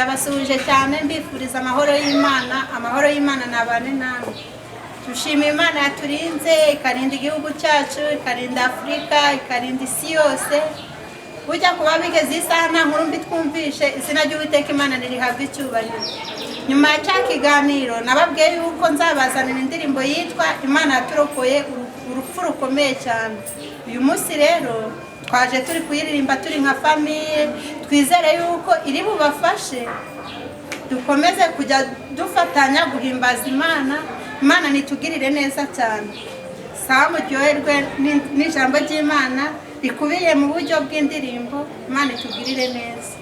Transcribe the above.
ndabasuhuje cyane mbifuriza amahoro y'Imana nabane namwe. Dushima Imana yaturinze ikarinda igihugu cyacu, ikarinda Afrika, ikarinda isi yose. Bujya kuba bigeze isaha nta nkuru mbi twumvishe, izina ry'Uwiteka Imana ririhabwa icyubahiro. Nyuma ya cya kiganiro nababwiye yuko nzabazanira indirimbo yitwa Imana yaturokoye urupfu rukomeye cyane. Uyu munsi rero twaje turi kuyiririmba turi nka famiye, twizere yuko iri bubafashe dukomeze kujya dufatanya guhimbaza Imana nitugirire neza cyane. Sawa, muryoherwe n'ijambo ry'Imana rikubiye mu buryo bw'indirimbo. Imana itugirire neza.